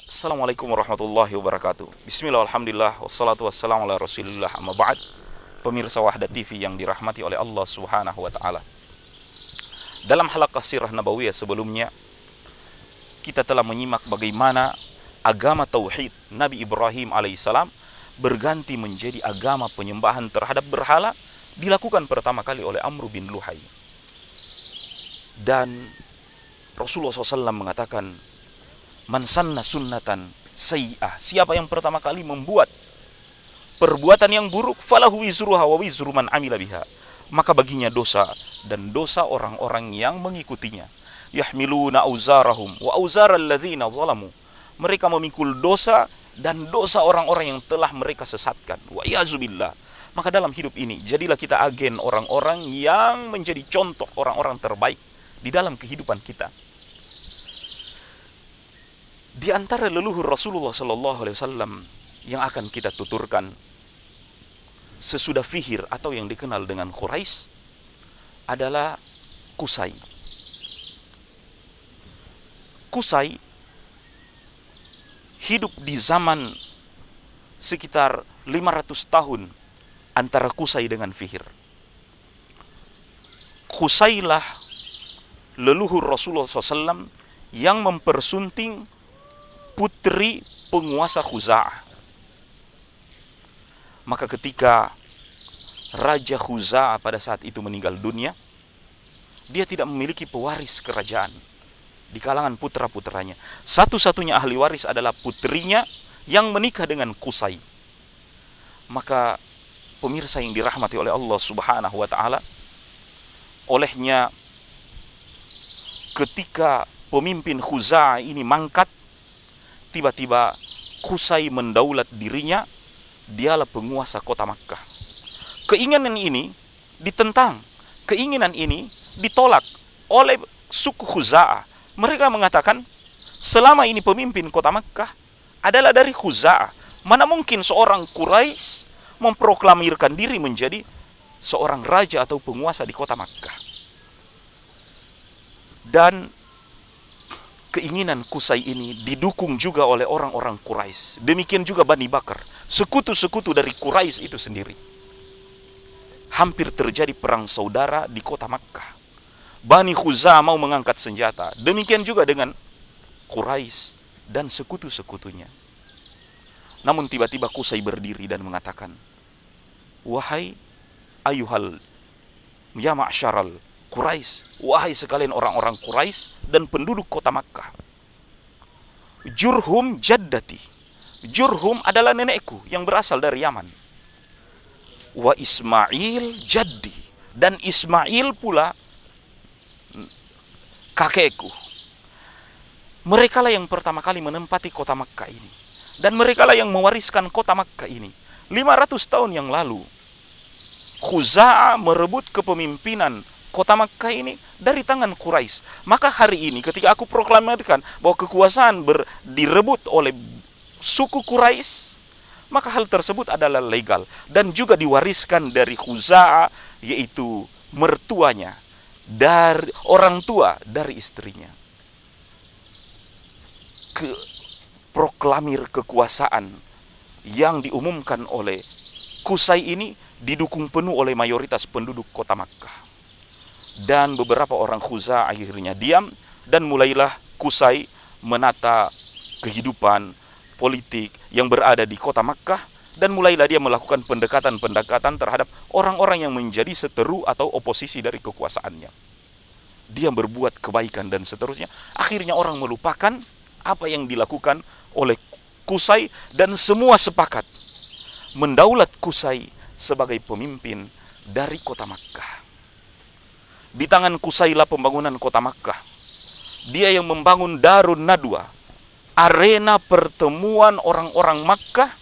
Assalamualaikum warahmatullahi wabarakatuh. Bismillah, alhamdulillah, wassalatu wassalamu ala rasulillah, amma ba'd. Pemirsa Wahda TV yang dirahmati oleh Allah subhanahu wa ta'ala, dalam halaqah sirah nabawiyah sebelumnya, kita telah menyimak bagaimana agama tauhid Nabi Ibrahim alaihissalam berganti menjadi agama penyembahan terhadap berhala, dilakukan pertama kali oleh Amr bin Luhai. Dan Rasulullah SAW mengatakan, man sanna sunnatan sayyi'ah, siapa yang pertama kali membuat perbuatan yang buruk, falahu wizruha wa wizru man amila biha, maka baginya dosa dan dosa orang-orang yang mengikutinya. Yahmiluna auzarahum wa auzaral ladzina zalamu, mereka memikul dosa dan dosa orang-orang yang telah mereka sesatkan. Wa iyazubillah. Maka dalam hidup ini jadilah kita agen orang-orang yang menjadi contoh orang-orang terbaik di dalam kehidupan kita. Di antara leluhur Rasulullah sallallahu alaihi wasallam yang akan kita tuturkan sesudah Fihr atau yang dikenal dengan Quraisy adalah Qusay. Qusay hidup di zaman sekitar 500 tahun antara Qusay dengan Fihr. Qusaylah leluhur Rasulullah SAW yang mempersunting putri penguasa Khuza'ah. Maka ketika Raja Khuza'ah pada saat itu meninggal dunia, dia tidak memiliki pewaris kerajaan di kalangan putra-putranya. Satu-satunya ahli waris adalah putrinya yang menikah dengan Qusay. Maka pemirsa yang dirahmati oleh Allah subhanahu wa ta'ala, olehnya ketika pemimpin Khuza'ah ini mangkat, tiba-tiba Qusay mendaulat dirinya, dialah penguasa kota Makkah. Keinginan ini ditentang, keinginan ini ditolak oleh suku Khuza'ah. Mereka mengatakan, selama ini pemimpin kota Makkah adalah dari Khuza'ah, mana mungkin seorang Quraisy memproklamirkan diri menjadi seorang raja atau penguasa di kota Makkah. Dan keinginan Qusay ini didukung juga oleh orang-orang Quraisy. Demikian juga Bani Bakar, sekutu-sekutu dari Quraisy itu sendiri. Hampir terjadi perang saudara di kota Makkah. Bani Khuza'ah mau mengangkat senjata. Demikian juga dengan Quraisy dan sekutu-sekutunya. Namun tiba-tiba Qusay berdiri dan mengatakan, wahai ayuhal ya ma'syaral Quraisy, wahai sekalian orang-orang Quraisy dan penduduk kota Makkah, Jurhum jaddati, Jurhum adalah nenekku yang berasal dari Yaman, wa Ismail jaddi, dan Ismail pula kakekku. Mereka lah yang pertama kali menempati kota Makkah ini, dan mereka lah yang mewariskan kota Makkah ini. 500 tahun yang lalu Khuza'ah merebut kepemimpinan kota Makkah ini dari tangan Quraisy. Maka hari ini ketika aku proklamirkan bahwa kekuasaan direbut oleh suku Quraisy, maka hal tersebut adalah legal dan juga diwariskan dari Khuza'ah, yaitu mertuanya, dari orang tua dari istrinya. Proklamir kekuasaan yang diumumkan oleh Qusay ini didukung penuh oleh mayoritas penduduk kota Makkah. Dan beberapa orang Khuza'ah akhirnya diam, dan mulailah Qusay menata kehidupan politik yang berada di kota Makkah, dan mulailah dia melakukan pendekatan-pendekatan terhadap orang-orang yang menjadi seteru atau oposisi dari kekuasaannya. Dia berbuat kebaikan dan seterusnya. Akhirnya orang melupakan apa yang dilakukan oleh Qusay, dan semua sepakat mendaulat Qusay sebagai pemimpin dari kota Makkah. Di tangan Qusaylah pembangunan kota Makkah. Dia yang membangun Darun Nadwa, arena pertemuan orang-orang Makkah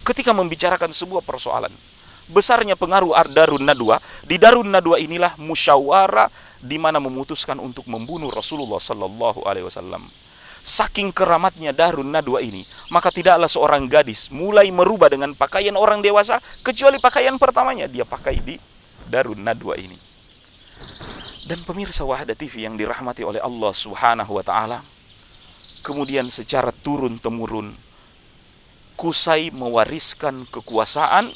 ketika membicarakan sebuah persoalan. Besarnya pengaruh Darun Nadwa, di Darun Nadwa inilah musyawarah di mana memutuskan untuk membunuh Rasulullah sallallahu alaihi wasallam. Saking keramatnya Darun Nadwa ini, maka tidaklah seorang gadis mulai merubah dengan pakaian orang dewasa kecuali pakaian pertamanya dia pakai di Darun Nadwa ini. Dan pemirsa Wahda TV yang dirahmati oleh Allah subhanahu wa ta'ala, kemudian secara turun-temurun Qusay mewariskan kekuasaan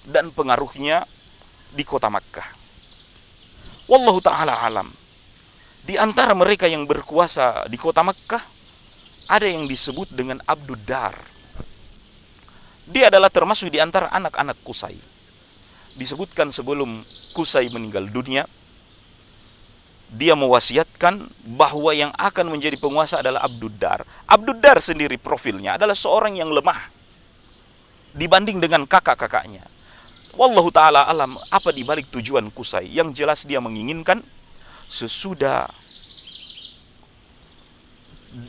dan pengaruhnya di kota Makkah. Wallahu ta'ala alam. Di antara mereka yang berkuasa di kota Makkah, ada yang disebut dengan Abdud Dar. Dia adalah termasuk di antara anak-anak Qusay. Disebutkan sebelum Qusay meninggal dunia, dia mewasiatkan bahwa yang akan menjadi penguasa adalah Abdud Dar. Abdud Dar sendiri profilnya adalah seorang yang lemah dibanding dengan kakak-kakaknya. Wallahu ta'ala alam apa dibalik tujuan Qusay. Yang jelas dia menginginkan sesudah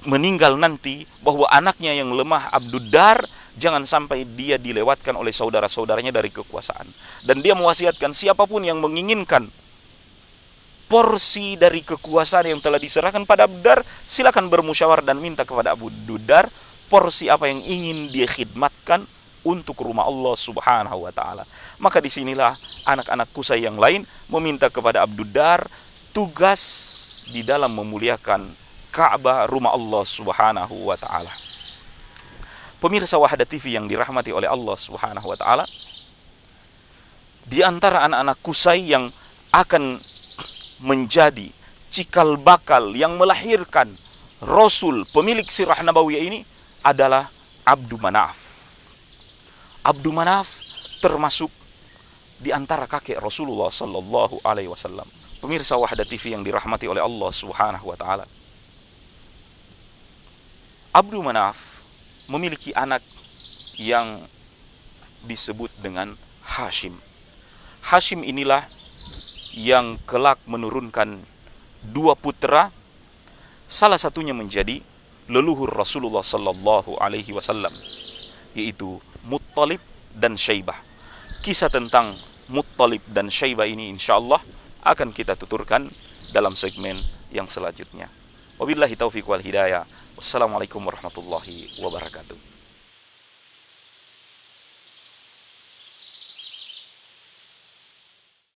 meninggal nanti, bahwa anaknya yang lemah Abdud Dar jangan sampai dia dilewatkan oleh saudara-saudaranya dari kekuasaan. Dan dia mewasiatkan siapapun yang menginginkan porsi dari kekuasaan yang telah diserahkan pada Abdud Dar, silakan bermusyawarah dan minta kepada Abdud Dar porsi apa yang ingin dia khidmatkan untuk rumah Allah Subhanahu wa ta'ala. Maka disinilah anak-anak Qusay yang lain meminta kepada Abdud Dar tugas di dalam memuliakan Ka'bah, rumah Allah Subhanahu wa ta'ala. Pemirsa Wahda TV yang dirahmati oleh Allah Subhanahu wa ta'ala, di antara anak-anak Qusay yang akan menjadi cikal bakal yang melahirkan Rasul pemilik sirah nabawiyah ini adalah Abdu Manaf. Abdu Manaf termasuk di antara kakek Rasulullah sallallahu alaihi wasallam. Pemirsa Wahda TV yang dirahmati oleh Allah Subhanahu wa taala. Abdu Manaf memiliki anak yang disebut dengan Hashim. Hashim inilah yang kelak menurunkan dua putra, salah satunya menjadi leluhur Rasulullah sallallahu alaihi wasallam, yaitu Muttalib dan Syaibah. Kisah tentang Muttalib dan Syaibah ini insyaallah akan kita tuturkan dalam segmen yang selanjutnya. Wabillahi taufiq wal hidayah. Wassalamualaikum warahmatullahi wabarakatuh.